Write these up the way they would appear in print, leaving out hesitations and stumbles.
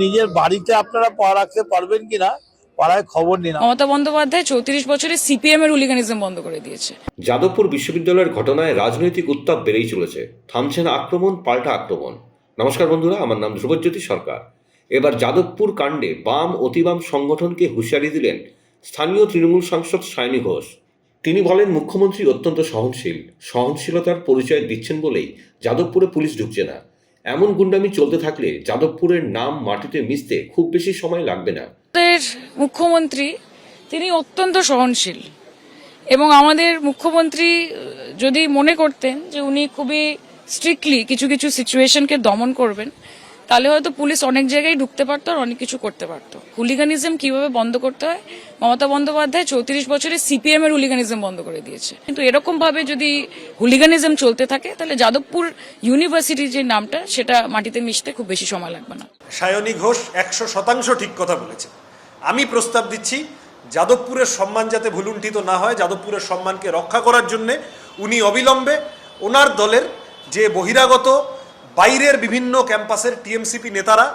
নিজের বাড়িতে আপনারা পা রাখতে পারবেন কিনা পাড়ায় খবর নিন। মমতা বন্দ্যোপাধ্যায় 34 বছরে সিপিএম এর হুলিগানিজম বন্ধ করে দিয়েছে। যাদবপুর বিশ্ববিদ্যালয়ের ঘটনায় রাজনৈতিক উত্তাপ বেড়েই চলেছে। থামছে না আক্রমণ, পাল্টা আক্রমণ। নমস্কার বন্ধুরা, আমার নাম ধ্রুবজ্যোতি সরকার। এবার যাদবপুর কাণ্ডে বাম অতিবাম সংগঠনকে হুঁশিয়ারি দিলেন স্থানীয় তৃণমূল সাংসদ সায়নী ঘোষ। তিনি বলেন, মুখ্যমন্ত্রী অত্যন্ত সহনশীল, সহনশীলতার পরিচয় দিচ্ছেন বলেই যাদবপুরে পুলিশ ঢুকছে না। এমন গুন্ডামি চলতে থাকলে যাদবপুরের নাম মাটিতে মিশতে খুব বেশি সময় লাগবে না। মুখ্যমন্ত্রী তিনি অত্যন্ত সহনশীল এবং আমাদের মুখ্যমন্ত্রী যদি মনে করতেন যে উনি খুবই স্ট্রিক্টলি কিছু কিছু সিচুয়েশনকে দমন করবেন, তাহলে হয়তো পুলিশ অনেক জায়গায় ঢুকতে পারতো আর অনেক কিছু করতে পারতো। হুলিগানিজম কিভাবে বন্ধ করতে হয় মমতা বন্দ্যোপাধ্যায় 34 বছরে সিপিএম এর হুলিগানিজম বন্ধ করে দিয়েছে। কিন্তু এরকম ভাবে যদি হুলিগানিজম চলতে থাকে তাহলে যাদবপুর ইউনিভার্সিটির যে নামটা সেটা মাটিতে মিশতে খুব বেশি সময় লাগবে না। সায়নী ঘোষ 100% ঠিক কথা বলেছে। আমি প্রস্তাব দিচ্ছি যাদবপুরের সম্মান যাতে ভুলুণ্ঠিত না হয়, যাদবপুরের সম্মানকে রক্ষা করার জন্যে উনি অবিলম্বে ওনার দলের যে বহিরাগত বাইরের বিভিন্ন ক্যাম্পাসের টিএমসিপি নেতারা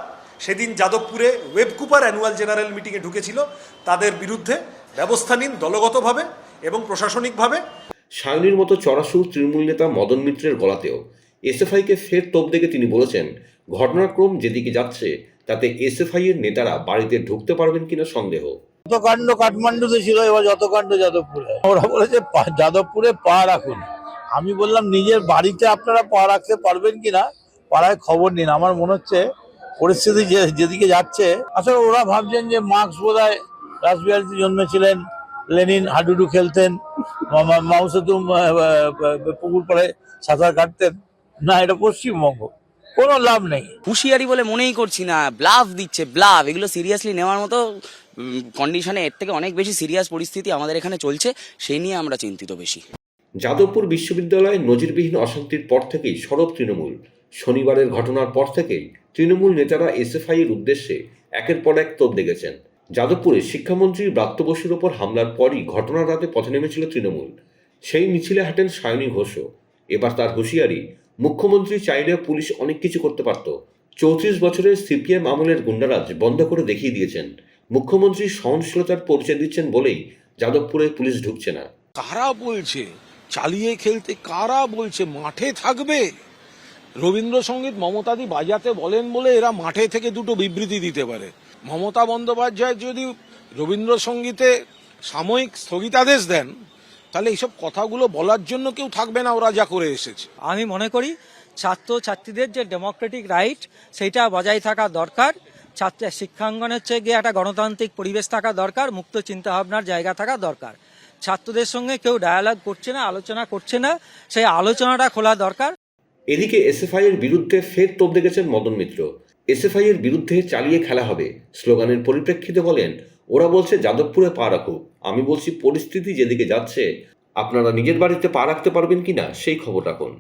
সেদিন যাদবপুরে ওয়েবকুপার অ্যানুয়াল জেনারেল মিটিংয়ে ঢুকেছিল, তাদের বিরুদ্ধে ব্যবস্থা নিন দলগতভাবে এবং প্রশাসনিকভাবে। সায়নীর মতো চড়াসুর তৃণমূল নেতা মদন মিত্রের গলাতেও এসএফআইকে ফের তোপ দেখে তিনি বলেছেন, ঘটনাক্রম যেদিকে যাচ্ছে তাতে এসএফআই এর নেতারা বাড়িতে ঢুকতে পারবেন কিনা সন্দেহ। যত কাণ্ড কাঠমান্ডুতে ছিল, এবার যত কাণ্ড যাদবপুরে। ওরা বলেছে যাদবপুরে পা রাখুন। আমি বললাম নিজের বাড়িতে আপনারা পা রাখতে পারবেন কিনা পাড়ায় খবর নিন। আমার মনে হচ্ছে পরিস্থিতি যেদিকে যাচ্ছে, আসলে ওরা ভাবছেন যে মার্কস বোধহয় রাসবিহারীতে জন্মেছিলেন, লেনিন হাডুডু খেলতেন, মাও সেতুং পুকুর পাড়ে সাঁতার কাটতেন। না, এটা পশ্চিমবঙ্গ, কোনো লাভ নেই। হুঁশিয়ারি বলে মনেই করছি না, ব্লাফ দিচ্ছে, ব্লাফ। এগুলো সিরিয়াসলি নেওয়ার মতো কন্ডিশনে এর থেকে অনেক বেশি সিরিয়াস পরিস্থিতি আমাদের এখানে চলছে, সেই নিয়ে আমরা চিন্তিত বেশি। যাদবপুর বিশ্ববিদ্যালয়ে নজিরবিহীন অশান্তির পর থেকেই সরব তৃণমূল। শনিবারের ঘটনার পর থেকেই তৃণমূল নেতারা এসএফআই এর উদ্দেশ্যে একের পর এক তোপ দেখেছেন। যাদবপুরে শিক্ষামন্ত্রী ব্রাত্য বসুর ওপর হামলার পরই ঘটনার রাতে পথে নেমেছিল তৃণমূল। সেই মিছিলে হাঁটেন সায়নী ঘোষও। এবার তার হুঁশিয়ারি, মুখ্যমন্ত্রী চাইলে পুলিশ অনেক কিছু করতে পারত। 34 বছরের সিপিএম আমলের গুন্ডারাজ বন্ধ করে দেখিয়ে দিয়েছেন। মুখ্যমন্ত্রী সহনশীলতার পরিচয় দিচ্ছেন বলেই যাদবপুরে পুলিশ ঢুকছে না। কারা বলছে চালিয়ে খেলতে, কারা বলছে মাঠে থাকবে? রবীন্দ্রসঙ্গীত মমতাদি বাজাতে বলেন বলে এরা মাঠে থেকে দুটো বিবৃতি দিতে পারে। মমতা বন্দ্যোপাধ্যায় যদি রবীন্দ্রসঙ্গীতে সাময়িক স্থগিতাদেশ দেন, তাহলে এইসব কথাগুলো বলার জন্য কেউ থাকবে না, ওরা যা করে এসেছে। আমি মনে করি ছাত্রছাত্রীদের যে ডেমোক্রেটিক রাইট সেইটা বজায় থাকা দরকার। শিক্ষাঙ্গনের হচ্ছে গিয়ে একটা গণতান্ত্রিক পরিবেশ থাকা দরকার, মুক্ত চিন্তাভাবনার জায়গা থাকা দরকার। ছাত্রদের সঙ্গে কেউ ডায়ালগ করছে না, আলোচনা করছে না, সেই আলোচনাটা খোলা দরকার। এদিকে এসএফআই এর বিরুদ্ধে ফের তোপ দেখেছেন মদন মিত্র। এসএফআই এর বিরুদ্ধে চালিয়ে খেলা হবে স্লোগানের পরিপ্রেক্ষিতে বলেন, ওরা বলছে যাদবপুরে পা রাখুক। আমি বলছি পরিস্থিতি যেদিকে যাচ্ছে আপনারা নিজের বাড়িতে পা রাখতে পারবেন কিনা সেই খবর রাখুন।